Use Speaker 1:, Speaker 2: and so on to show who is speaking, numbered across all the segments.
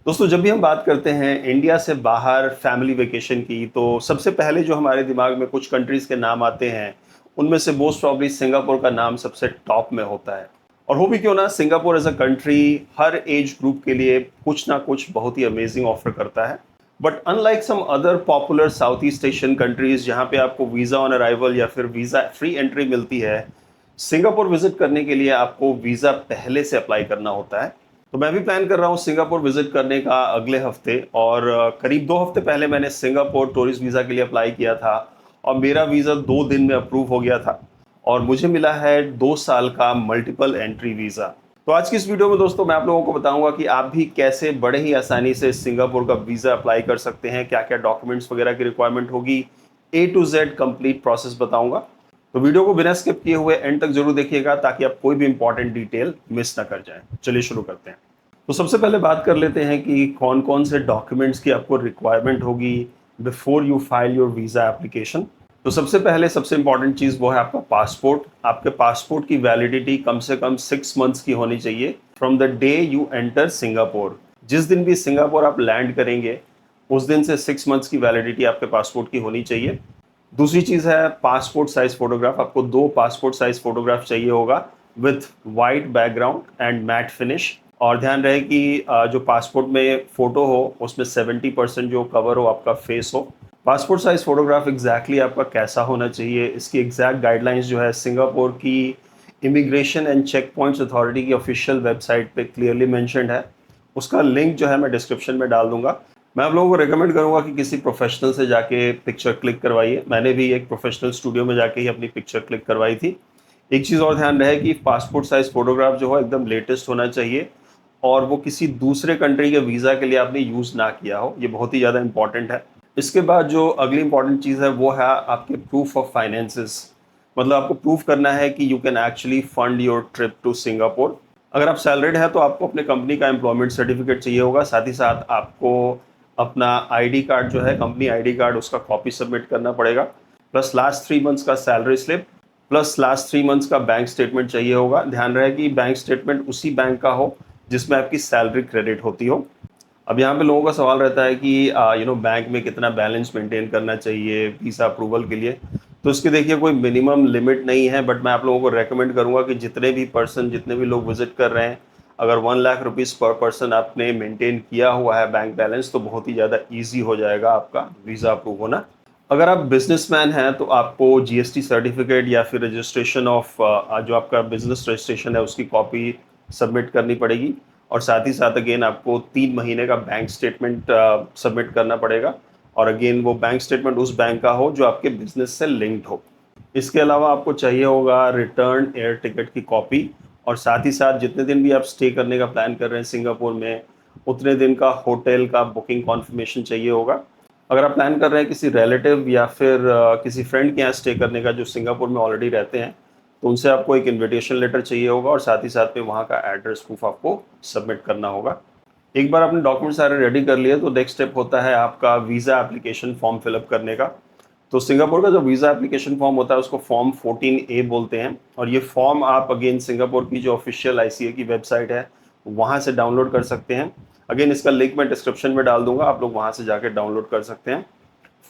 Speaker 1: दोस्तों, जब भी हम बात करते हैं इंडिया से बाहर फैमिली वेकेशन की, तो सबसे पहले जो हमारे दिमाग में कुछ कंट्रीज़ के नाम आते हैं, उनमें से मोस्ट प्रॉबली सिंगापुर का नाम सबसे टॉप में होता है। और हो भी क्यों ना, Singapore as a country her age group के लिए कुछ ना कुछ बहुत ही अमेज़िंग ऑफ़र करता है। But unlike some other popular South East Asian countries जहाँ पे आपको वीज़ा ऑन अराइवल या फिर वीज़ा फ्री एंट्री मिलती है, सिंगापुर विज़िट करने के लिए आपको वीज़ा पहले से अप्लाई करना होता है। तो मैं भी प्लान कर रहा हूँ सिंगापुर विज़िट करने का अगले हफ्ते, और करीब 2 हफ्ते पहले मैंने सिंगापुर टूरिस्ट वीज़ा के लिए अप्लाई किया था और मेरा वीज़ा 2 दिन में अप्रूव हो गया था और मुझे मिला है 2 साल का मल्टीपल एंट्री वीज़ा। तो आज की इस वीडियो में दोस्तों मैं आप लोगों को बताऊंगा कि आप भी कैसे बड़े ही आसानी से सिंगापुर का वीज़ा अप्लाई कर सकते हैं, क्या-क्या डॉक्यूमेंट्स वगैरह की रिक्वायरमेंट होगी, ए टू ज़ेड कंप्लीट प्रोसेस बताऊंगा। तो वीडियो को बिना स्किप किए हुए एंड तक जरूर देखिएगा ताकि आप कोई भी इंपॉर्टेंट डिटेल मिस ना कर जाएं। चलिए शुरू करते हैं। तो सबसे पहले बात कर लेते हैं कि कौन कौन से डॉक्यूमेंट्स की आपको रिक्वायरमेंट होगी before you file your visa application. तो सबसे पहले सबसे इंपॉर्टेंट चीज़ वो है आपका पासपोर्ट। आपके पासपोर्ट की वैलिडिटी कम से कम 6 मंथ्स की होनी चाहिए from the day you enter Singapore. जिस दिन भी सिंगापुर आप लैंड करेंगे उस दिन से 6 मंथ्स की वैलिडिटी आपके पासपोर्ट की होनी चाहिए। दूसरी चीज़ है पासपोर्ट साइज फोटोग्राफ। आपको 2 पासपोर्ट साइज फोटोग्राफ चाहिए होगा with white background and matte finish. और ध्यान रहे कि जो पासपोर्ट में फ़ोटो हो उसमें 70% जो कवर हो आपका फेस हो। पासपोर्ट साइज फोटोग्राफ एग्जैक्टली आपका कैसा होना चाहिए, इसकी एग्जैक्ट गाइडलाइंस जो है सिंगापुर की immigration and checkpoints authority की ऑफिशियल वेबसाइट पे क्लियरली मेंशन्ड है। उसका लिंक जो है मैं डिस्क्रिप्शन में डाल दूंगा। मैं आप लोगों को रिकमेंड करूंगा कि किसी प्रोफेशनल से जाके पिक्चर क्लिक करवाइए। मैंने भी एक प्रोफेशनल स्टूडियो में जाके ही अपनी पिक्चर क्लिक करवाई थी। एक चीज़ और ध्यान रहे कि पासपोर्ट साइज फोटोग्राफ जो हो एकदम लेटेस्ट होना चाहिए और वो किसी दूसरे कंट्री के वीज़ा के लिए आपने यूज़ ना किया हो। ये बहुत ही ज़्यादा इंपॉर्टेंट है। इसके बाद जो अगली इंपॉर्टेंट चीज़ है वो है आपके प्रूफ ऑफ फाइनेंसेस। मतलब आपको प्रूफ करना है कि you can actually fund your trip to Singapore. अगर आप सैलरीड है तो आपको अपने कंपनी का एम्प्लॉयमेंट सर्टिफिकेट चाहिए होगा। साथ ही साथ आपको अपना आईडी कार्ड जो है, कंपनी आईडी कार्ड, उसका कॉपी सबमिट करना पड़ेगा। प्लस लास्ट 3 मंथ्स का salary slip, plus last 3 months का बैंक स्टेटमेंट चाहिए होगा। ध्यान रहे कि बैंक स्टेटमेंट उसी बैंक का हो जिसमें आपकी सैलरी क्रेडिट होती हो। अब यहाँ पे लोगों का सवाल रहता है कि बैंक में कितना बैलेंस मेंटेन करना चाहिए वीज़ा अप्रूवल के लिए। तो इसकी देखिए कोई मिनिमम लिमिट नहीं है, बट मैं आप लोगों को रेकमेंड करूँगा कि जितने भी लोग विजिट कर रहे हैं, अगर 1 लाख रुपीज़ पर पर्सन आपने मेंटेन किया हुआ है बैंक बैलेंस, तो बहुत ही ज़्यादा ईजी हो जाएगा आपका वीज़ा अप्रूव होना। अगर आप बिजनेसमैन हैं तो आपको जीएसटी सर्टिफिकेट या फिर रजिस्ट्रेशन ऑफ जो आपका बिजनेस रजिस्ट्रेशन है उसकी कॉपी सबमिट करनी पड़ेगी। और साथ ही साथ अगेन आपको 3 महीने का बैंक स्टेटमेंट सबमिट करना पड़ेगा। और अगेन वो बैंक स्टेटमेंट उस बैंक का हो जो आपके बिजनेस से लिंक्ड हो। इसके अलावा आपको चाहिए होगा रिटर्न एयर टिकट की कॉपी। और साथ ही साथ जितने दिन भी आप स्टे करने का प्लान कर रहे हैं सिंगापुर में, उतने दिन का होटल का बुकिंग कॉन्फर्मेशन चाहिए होगा। अगर आप प्लान कर रहे हैं किसी रिलेटिव या फिर किसी फ्रेंड के यहाँ स्टे करने का जो सिंगापुर में ऑलरेडी रहते हैं, तो उनसे आपको एक इनविटेशन लेटर चाहिए होगा और साथ ही साथ में वहाँ का एड्रेस प्रूफ आपको सबमिट करना होगा। एक बार आपने डॉक्यूमेंट सारे रेडी कर लिए तो नेक्स्ट स्टेप होता है आपका वीज़ा एप्लीकेशन फॉर्म फिलअप करने का। तो सिंगापुर का जो वीज़ा एप्लीकेशन फॉर्म होता है उसको फॉर्म 14A बोलते हैं। और ये फॉर्म आप अगेन सिंगापुर की जो ऑफिशियल आईसीए की वेबसाइट है वहाँ से डाउनलोड कर सकते हैं। अगेन इसका लिंक मैं डिस्क्रिप्शन में डाल दूंगा, आप लोग वहाँ से जाकर डाउनलोड कर सकते हैं।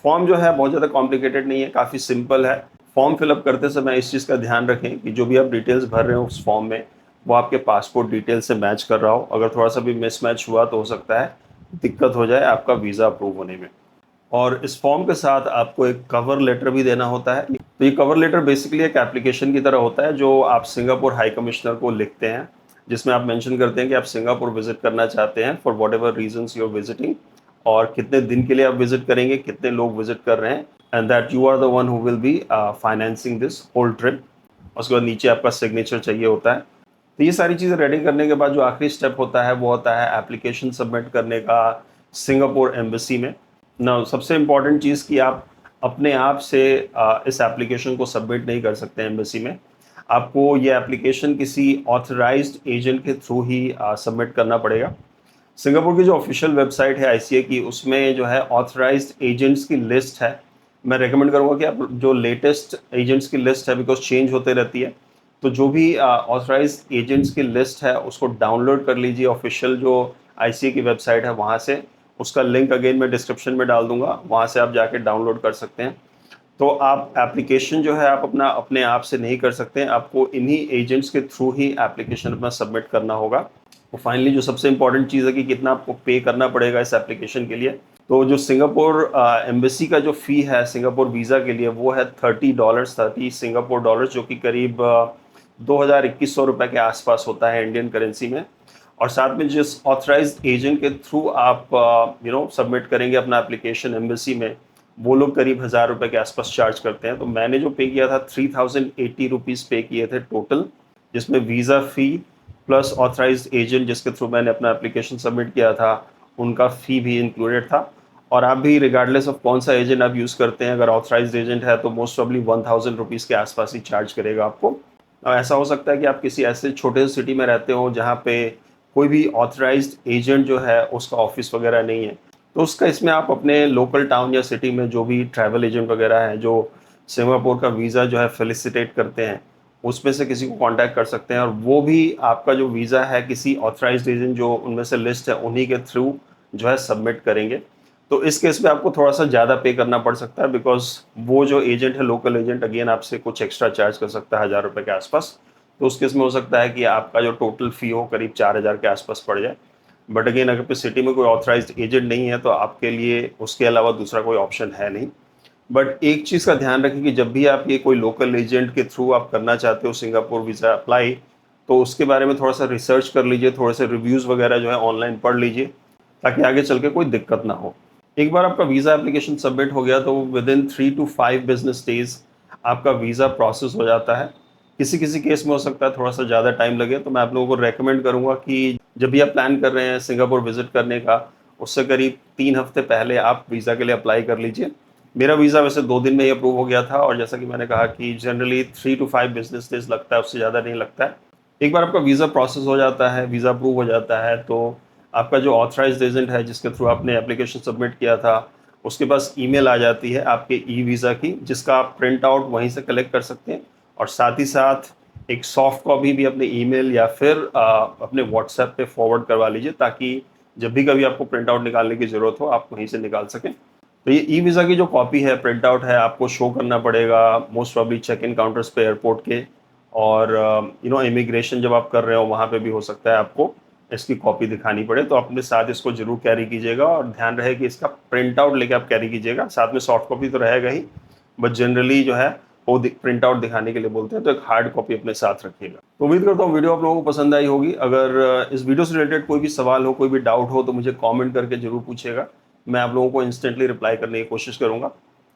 Speaker 1: फॉर्म जो है बहुत ज़्यादा कॉम्प्लिकेटेड नहीं है, काफ़ी सिंपल है। फॉर्म फिलअप करते समय इस चीज़ का ध्यान रखें कि जो भी आप डिटेल्स भर रहे हो उस फॉर्म में वो आपके पासपोर्ट डिटेल से मैच कर रहा हो। अगर थोड़ा सा भी मिसमैच हुआ तो हो सकता है दिक्कत हो जाए आपका वीज़ा अप्रूव होने में। और इस फॉर्म के साथ आपको एक कवर लेटर भी देना होता है। तो ये कवर लेटर बेसिकली एक एप्लीकेशन की तरह होता है जो आप सिंगापुर हाई कमिश्नर को लिखते हैं, जिसमें आप मेंशन करते हैं कि आप सिंगापुर विजिट करना चाहते हैं for whatever reasons you are visiting, और कितने दिन के लिए आप विजिट करेंगे, कितने लोग विजिट कर रहे हैं, and that you are the one who will be financing this whole trip. उसके बाद नीचे आपका सिग्नेचर चाहिए होता है। तो ये सारी चीज़ें रेडी करने के बाद जो आखिरी स्टेप होता है वो होता है एप्लीकेशन सबमिट करने का सिंगापुर एम्बेसी में। ना सबसे इम्पॉर्टेंट चीज़ कि आप अपने आप से इस एप्लीकेशन को सबमिट नहीं कर सकते एम्बेसी में। आपको ये एप्लीकेशन किसी ऑथराइज्ड एजेंट के थ्रू ही सबमिट करना पड़ेगा। सिंगापुर की जो ऑफिशियल वेबसाइट है आईसीए की, उसमें जो है ऑथराइज्ड एजेंट्स की लिस्ट है। मैं रेकमेंड करूँगा कि आप जो लेटेस्ट एजेंट्स की लिस्ट है, बिकॉज चेंज होते रहती है, तो जो भी ऑथराइज्ड एजेंट्स की लिस्ट है उसको डाउनलोड कर लीजिए ऑफिशियल जो ICA की वेबसाइट है, वहाँ से उसका लिंक अगेन मैं डिस्क्रिप्शन में डाल दूंगा, वहाँ से आप जाके डाउनलोड कर सकते हैं। तो आप एप्लीकेशन जो है आप अपना अपने आप से नहीं कर सकते हैं, आपको इन्हीं एजेंट्स के थ्रू ही एप्लीकेशन अपना सबमिट करना होगा। और फाइनली जो सबसे इम्पोर्टेंट चीज़ है कि कितना आपको पे करना पड़ेगा इस एप्लीकेशन के लिए। तो जो सिंगापुर एम्बेसी का जो फ़ी है सिंगापुर वीज़ा के लिए वो है $30, 30 सिंगापुर डॉलर, जो कि करीब 2,2100 रुपये के आसपास होता है इंडियन करेंसी में। और साथ में जिस ऑथराइज्ड एजेंट के थ्रू आप सबमिट करेंगे अपना एप्लीकेशन एम्बेसी में, वो लोग करीब 1,000 रुपये के आसपास चार्ज करते हैं। तो मैंने जो पे किया था 3,080 रुपीज़ पे किए थे टोटल, जिसमें वीज़ा फ़ी प्लस ऑथराइज्ड एजेंट जिसके थ्रू मैंने अपना एप्लीकेशन सबमिट किया था उनका फ़ी भी इंक्लूडेड था। और आप भी रिगार्डलेस ऑफ कौन सा एजेंट आप यूज़ करते हैं, अगर ऑथराइज्ड एजेंट है तो मोस्ट प्रॉब्ली 1,000 रुपीज़ के आसपास ही चार्ज करेगा आपको। ऐसा हो सकता है कि आप किसी ऐसे छोटे से सिटी में रहते हो जहाँ पे कोई भी ऑथराइज्ड एजेंट जो है उसका ऑफिस वगैरह नहीं है, तो उसका इसमें आप अपने लोकल टाउन या सिटी में जो भी ट्रैवल एजेंट वगैरह हैं जो सिंगापुर का वीज़ा जो है फेलिसिटेट करते हैं, उसमें से किसी को कांटेक्ट कर सकते हैं और वो भी आपका जो वीज़ा है किसी ऑथराइज्ड एजेंट जो उनमें से लिस्ट है उन्हीं के थ्रू जो है सबमिट करेंगे। तो इस केस में आपको थोड़ा सा ज़्यादा पे करना पड़ सकता है, बिकॉज वो जो एजेंट है लोकल एजेंट अगेन आपसे कुछ एक्स्ट्रा चार्ज कर सकता है 1,000 रुपये के आसपास। तो उस केस में हो सकता है कि आपका जो टोटल फ़ी हो करीब 4,000 के आसपास पड़ जाए। बट अगेन अगर पे सिटी में कोई ऑथराइज्ड एजेंट नहीं है तो आपके लिए उसके अलावा दूसरा कोई ऑप्शन है नहीं। बट एक चीज़ का ध्यान रखें कि जब भी आप ये कोई लोकल एजेंट के थ्रू आप करना चाहते हो सिंगापुर वीज़ा अप्लाई, तो उसके बारे में थोड़ा सा रिसर्च कर लीजिए, थोड़े से रिव्यूज़ वगैरह जो है ऑनलाइन पढ़ लीजिए, ताकि आगे चल के कोई दिक्कत ना हो। एक बार आपका वीज़ा एप्लीकेशन सबमिट हो गया तो with in 3 to 5 business days आपका वीज़ा प्रोसेस हो जाता है। किसी किसी केस में हो सकता है थोड़ा सा ज़्यादा टाइम लगे, तो मैं आप लोगों को रेकमेंड करूँगा कि जब भी आप प्लान कर रहे हैं सिंगापुर विजिट करने का, उससे करीब 3 हफ्ते पहले आप वीज़ा के लिए अप्लाई कर लीजिए। मेरा वीज़ा वैसे 2 दिन में ही अप्रूव हो गया था और जैसा कि मैंने कहा कि जनरली 3 to 5 बिजनेस डेज लगता है, उससे ज़्यादा नहीं लगता है। एक बार आपका वीज़ा प्रोसेस हो जाता है, वीज़ा अप्रूव हो जाता है, तो आपका जो ऑथराइज्ड एजेंट है जिसके थ्रू आपने एप्लीकेशन सबमिट किया था, उसके पास ईमेल आ जाती है आपके ई वीज़ा की, जिसका आप प्रिंट आउट वहीं से कलेक्ट कर सकते हैं और साथ ही साथ एक सॉफ्ट कॉपी भी अपने ईमेल या फिर अपने व्हाट्सएप पे फॉरवर्ड करवा लीजिए, ताकि जब भी कभी आपको प्रिंट आउट निकालने की ज़रूरत हो आप वहीं से निकाल सकें। तो ये ई वीज़ा की जो कॉपी है, प्रिंट आउट है, आपको शो करना पड़ेगा most probably check in counters पे एयरपोर्ट के, और इमिग्रेशन जब आप कर रहे हो वहाँ पे भी हो सकता है आपको इसकी कॉपी दिखानी पड़े। तो अपने साथ इसको जरूर कैरी कीजिएगा और ध्यान रहे कि इसका प्रिंट आउट लेके आप कैरी कीजिएगा। साथ में सॉफ्ट कॉपी तो रहेगा ही, बट जनरली जो है वो प्रिंट आउट दिखाने के लिए बोलते हैं, तो एक हार्ड कॉपी अपने साथ रखिएगा। तो उम्मीद करता हूँ वीडियो आप लोगों को पसंद आई होगी। अगर इस वीडियो से रिलेटेड कोई भी सवाल हो, कोई भी डाउट हो, तो मुझे कमेंट करके जरूर पूछिएगा, मैं आप लोगों को इंस्टेंटली रिप्लाई करने की कोशिश करूंगा।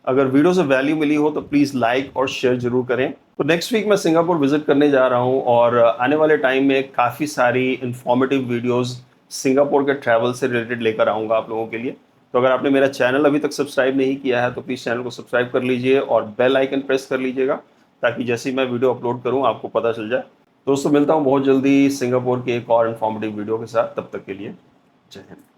Speaker 1: अगर वीडियो से वैल्यू मिली हो तो प्लीज़ लाइक और शेयर जरूर करें। तो नेक्स्ट वीक मैं सिंगापुर विजिट करने जा रहा हूं और आने वाले टाइम में काफ़ी सारी इंफॉर्मेटिव वीडियोस सिंगापुर के ट्रैवल से रिलेटेड लेकर आऊँगा आप लोगों के लिए। तो अगर आपने मेरा चैनल अभी तक सब्सक्राइब नहीं किया है तो प्लीज़ चैनल को सब्सक्राइब कर लीजिए और बेल आइकन प्रेस कर लीजिएगा, ताकि जैसे ही मैं वीडियो अपलोड करूँ आपको पता चल जाए। दोस्तों मिलता हूँ बहुत जल्दी सिंगापुर के एक और इन्फॉर्मेटिव वीडियो के साथ, तब तक के लिए जय हिंद।